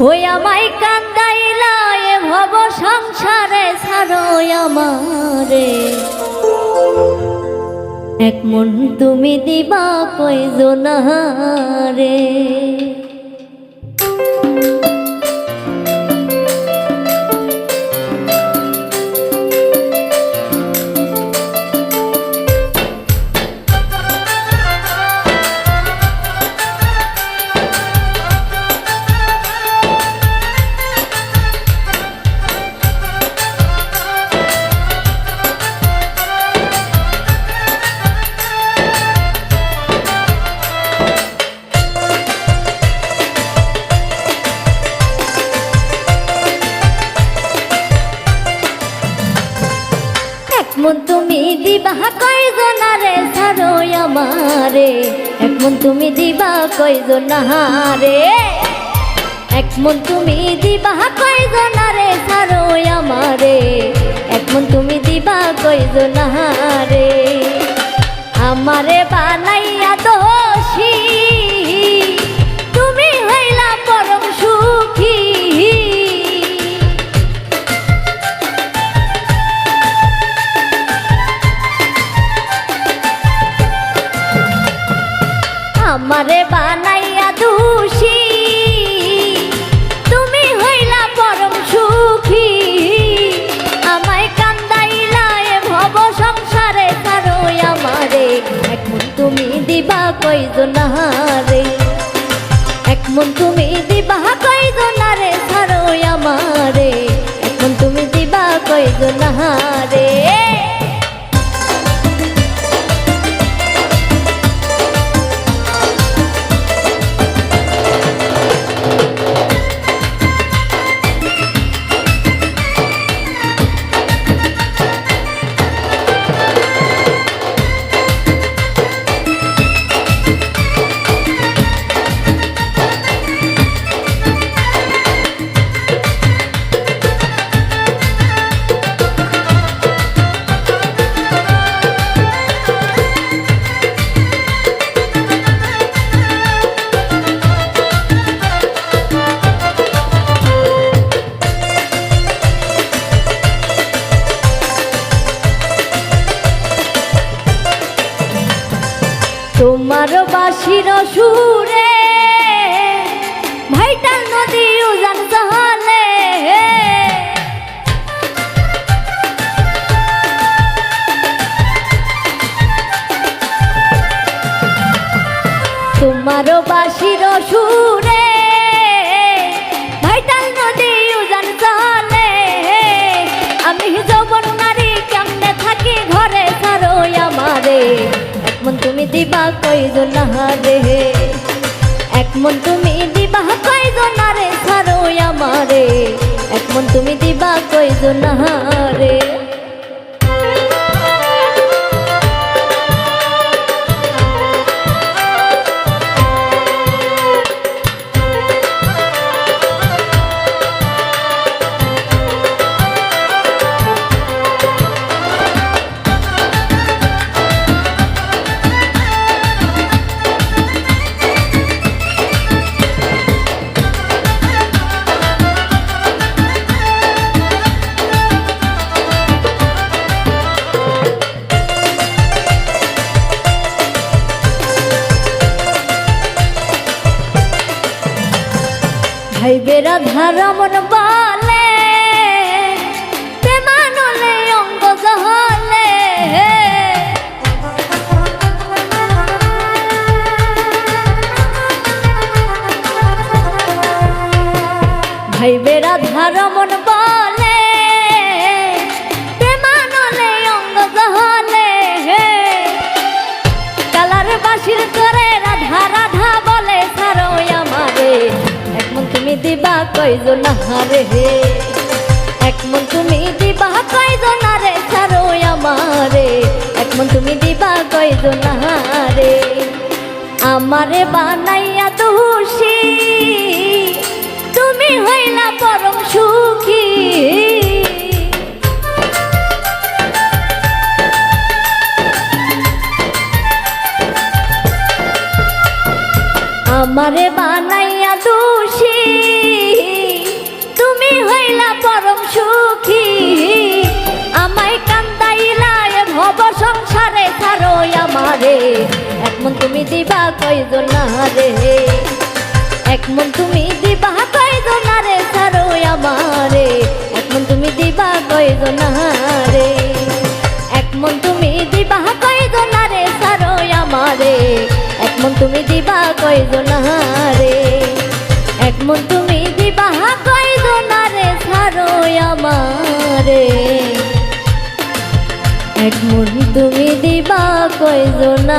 ওই আমায় কান্দাইলা এ ভব সংসারে ছাড়ো আমারে, এক মন তুমি দিবা কয়জনারে। মন তুমি দিবা কয়জনারে ছাড়ো আমারে, এক মন তুমি দিবা কয়জনারে, এক মন তুমি দিবা কয়জনারে ছাড়ো আমারে, এক মন তুমি দিবা কয়জনারে। আমারে বানাইয়া দোষী তুমি হইলা পরম সুখী, আমারে বানাইয়া দোষী তুমি হইলা পরম সুখী। আমায় কান্দাইলা এ ভব সংসারে ছাড়ো আমারে, এক মন তুমি দিবা কয়জনারে, এক মন তুমি দিবা কয়জনারে ছাড়ো আমারে, এক মন তুমি দিবা কয়জনারে। তোমার বাঁশির সুরে ভাইটাল নদী উজান জলে, তোমার বাঁশির সুরে ভাইটাল নদী উজান জলে। আমি যৌবন নারী কেমনে থাকি ঘরে ছাড়ো আমারে, এক মন তুমি দিবা কয়জনারে, এক মন তুমি দিবা কয়জনারে ছাড়ো আমারে, এক মন তুমি দিবা কয়জনারে। ভাইবে রাধা রমন বলে প্রেমানলে অঙ্গ জহলে, ভাইবে রাধা রমন বলে প্রেমানলে অঙ্গ জহলে। কালার বাঁশির করে রাধা রাধা বলে ছাড়ো আমারে, এক মন তুমি দিবা কয়জনারে, এক মন তুমি দিবা কয়জনারে ছাড়ো আমারে, এক মন তুমি দিবা কয়জনারে। আমারে বানাইয়া দোষী তুমি হইলা পরম সুখী, আমারে বানাইয়া দোষী এক মন তুমি দিবা কয়জন রে, এক মন তুমি দিবা কয়জন রে ছাড়ো আমারে, এক মন তুমি দিবা কয়জন রে, এক মন তুমি দিবা কয়জন রে ছাড়ো আমারে, এক মন তুমি দিবা কয়জন রে, এক মন তুমি দিবা কয়জন রে ছাড়ো আমারে, এক মন তুমি দিবা কয়জন